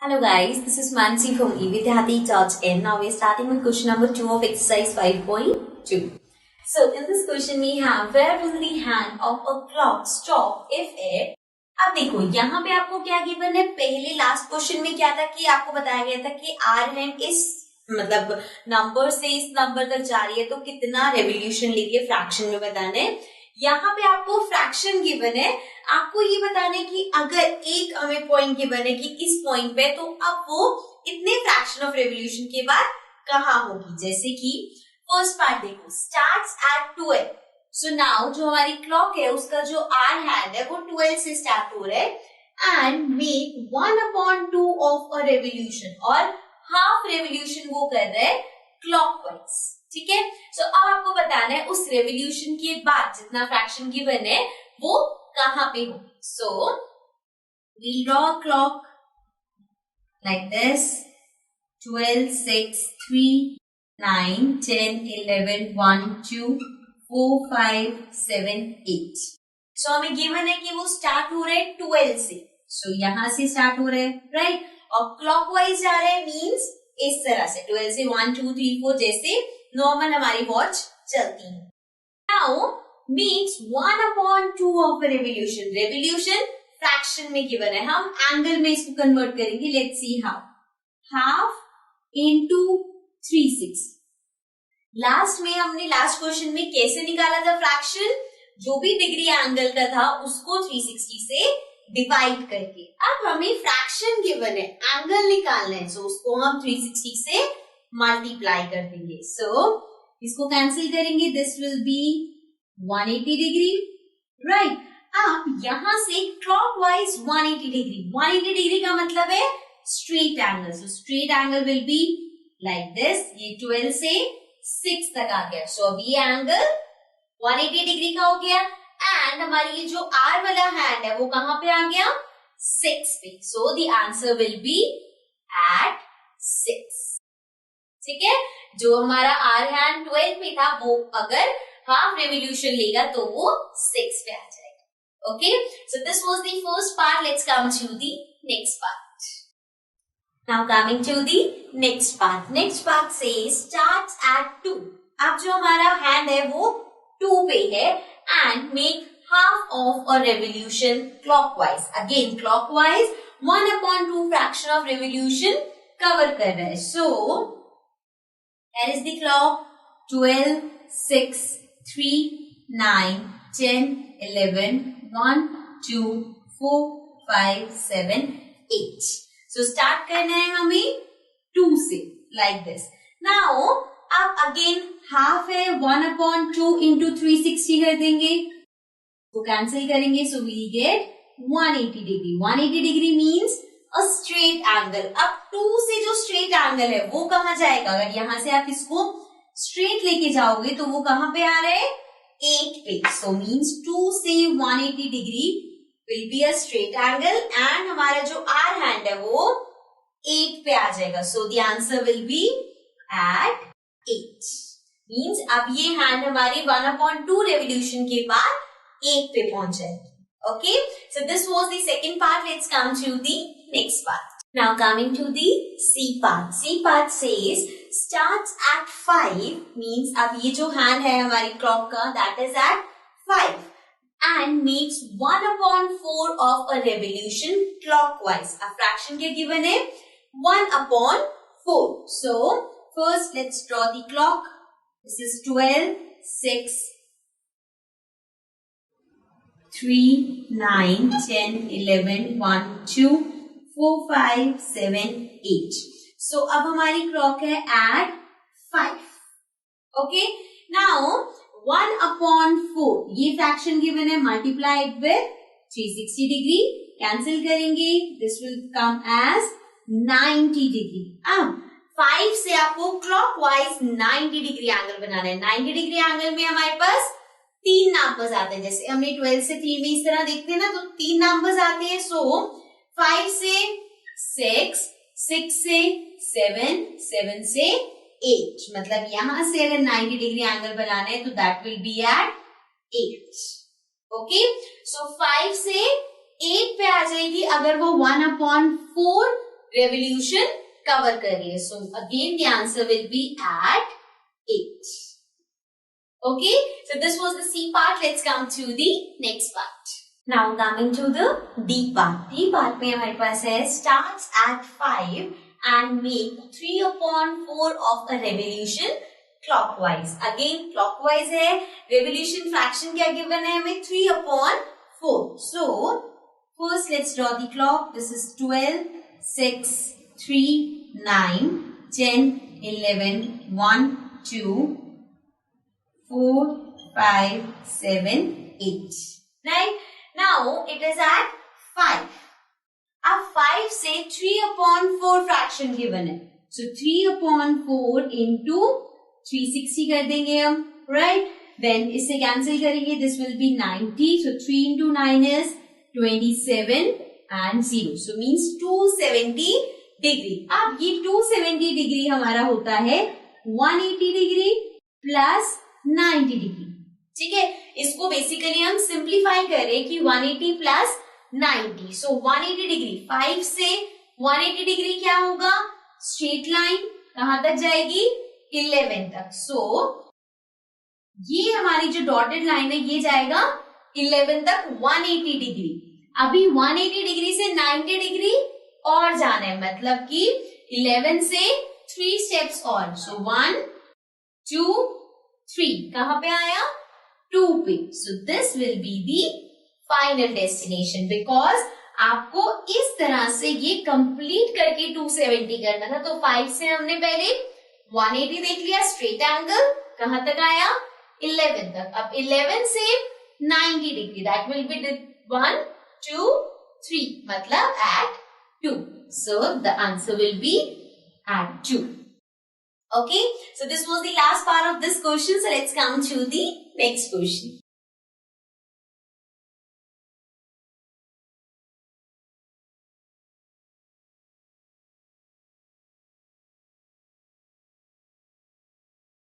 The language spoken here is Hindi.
Hello guys, this is Mansi from evidyati.in. Now we are starting with question number 2 of exercise 5.2. So in this question we have, where will the hand of a clock stop if it... अब देखो यहाँ पे आपको क्या गिवन है, पहले लास्ट क्वेश्चन में क्या था कि आपको बताया गया था कि आर हैंड इस मतलब नंबर से इस नंबर तक जा रही है तो कितना रेवोल्यूशन लेके फ्रैक्शन में बताना है। यहाँ पे आपको फ्रैक्शन गिवन है, आपको ये बताने की अगर एक हमें पॉइंट गिवन है कि इस पॉइंट पे तो अब वो इतने फ्रैक्शन ऑफ रेवोल्यूशन के बाद कहाँ होगी। जैसे कि फर्स्ट पार्ट देखो, स्टार्ट्स एट 12। सो नाउ जो हमारी क्लॉक है उसका जो आर हैंड है वो 12 से स्टार्ट हो रहा है and make 1/2 of a revolution, और हाफ रेवोल्यूशन वो कर रहा है क्लॉकवाइज। ठीक है, सो अब आपको बताना है उस रेवोल्यूशन के बाद जितना फ्रैक्शन गिवन है वो कहाँ पे होगी। So we draw clock like this, 12, 6, 3, 9, 10, 11, 1, 2, 4, 5, 7, 8। सो हमें गिवन है कि वो स्टार्ट हो रहे हैं 12 से, सो यहां से स्टार्ट हो रहे हैं, राइट, और क्लॉकवाइज जा रहे हैं, मींस इस तरह से 12 से 1, 2, 3, 4 जैसे नॉर्मल हमारी वॉच चलती है। Now means 1/2 of revolution, revolution fraction में गिवन है, हम एंगल में इसको कन्वर्ट करेंगे। Let's see how, half into 3/6। Last में हमने लास्ट क्वेश्चन में कैसे निकाला था फ्रैक्शन, जो भी डिग्री एंगल का था उसको 360 से डिवाइड करके। अब हमें फ्रैक्शन गिवन है, एंगल निकालना है, सो उसको हम 360 से मल्टीप्लाई कर देंगे। सो इसको कैंसिल करेंगे, this will be 180 degree, right. अब यहां से क्लॉकवाइज 180 डिग्री, 180 डिग्री का मतलब है straight angle, so straight angle will be like this. ये 12 से 6 तक आ गया, सो अब ये एंगल 180 डिग्री का हो गया एंड हमारी ये जो आर वाला हैंड है वो कहां पे आ गया, 6 पे। So the answer will be at 6। ठीक है, जो हमारा आर हैंड 12 पे था वो अगर हाफ रेवोल्यूशन लेगा तो वो 6 पे आ जाएगा। Okay, so this was the first part. Let's come to the next part. Now coming to the next part. Next part says starts at 2। अब जो हमारा हैंड है वो 2 पे है and make half of a revolution clockwise. Again clockwise 1/2 fraction of revolution cover कर रहा है। सो here is the clock, 12, 6, 3, 9, 10, 11, 1, 2, 4, 5, 7, 8। So start करना है हमें 2 से, like this. Now अब again half है, 1/2 into 360 कर देंगे, तो कैंसिल करेंगे, so we get 180 degree. 180 degree means a straight angle। अब 2 से जो स्ट्रेट एंगल है वो कहाँ जाएगा, अगर यहां से आप इसको स्ट्रेट लेके जाओगे तो वो कहां पे आ रहा है, 8 पे। सो मीन्स 2 से 180 degree will be a straight angle and हमारा जो आर हैंड है वो 8 पे आ जाएगा। So the answer will be at 8। Means अब ये हैंड हमारी 1/2 रेवोल्यूशन के बाद 8 पे पहुंच जाएगी। Okay, so this was the second part. Let's come to the next part. Now coming to the C part. C part says starts at 5, means अब ये जो hand है हमारी clock का that is at 5 and makes 1/4 of a revolution clockwise. अब fraction क्या given है, 1/4. So first let's draw the clock. This is 12, 6, 3, 9, 10, 11, 1, 2, 4, 5, 7, 8. So अब हमारी क्लॉक है at 5. Okay, now 1/4 ये फ्रैक्शन गिवन है, मल्टीप्लाइड विथ 360 डिग्री, कैंसिल करेंगे, this will come as 90 degree. अब 5 से आपको क्लॉकवाइज 90 डिग्री एंगल बनाना है। 90 डिग्री एंगल में हमारे पास 3 नंबर्स आते हैं, जैसे हमने 12 से 3 में इस तरह देखते हैं ना, तो 3 नंबर्स आते हैं। सो 5 से 6, 6 से 7, 7 से 8, मतलब यहां से अगर 90 डिग्री एंगल बनाना है तो that will be at 8। Okay, so 5 से 8 पे आ जाएगी अगर वो 1/4 revolution cover कर रही है. So again the answer will be at 8. Okay, so this was the C part. Let's come to the next part. Now coming to the D part. D part में हमारे पास है starts at 5 and make 3/4 of a revolution clockwise. Again clockwise है. Revolution fraction क्या given है हमें? 3/4. So first let's draw the clock. This is 12, 6, 3, 9, 10, 11, 1, 2, 4, 5, 7, 8. Right? Now it is at 5. अब 5 से 3/4 fraction given है. So 3/4 into 360 कर देंगे हम. Right? Then इससे cancel करेंगे. This will be 90. So 3 into 9 is 27 and 0. So means 270 degree. अब ये 270 degree हमारा होता है 180 degree plus 90 degree. ठीक है, इसको बेसिकली हम सिंप्लीफाई करें कि 180 प्लस 90. सो 180 डिग्री 5 से 180 डिग्री क्या होगा? स्ट्रेट लाइन कहां तक जाएगी? 11 तक. सो ये हमारी जो डॉटेड लाइन है ये जाएगा 11 तक 180 डिग्री. अभी 180 डिग्री से 90 डिग्री और जाना है, मतलब कि 11 से 3 स्टेप्स और. सो 1, 2, 3 कहां पे आया? 2 पे. So this will be the final destination, because आपको इस तरह से ये कंप्लीट करके 270 करना था. तो 5 से हमने पहले 180 देख लिया स्ट्रेट एंगल, कहां तक आया? 11 तक. अब 11 से 90 डिग्री, दैट विल बी 1, 2, 3, मतलब at 2. So the answer will be at 2. Okay, so this was the last part of this question. So let's come to the next question.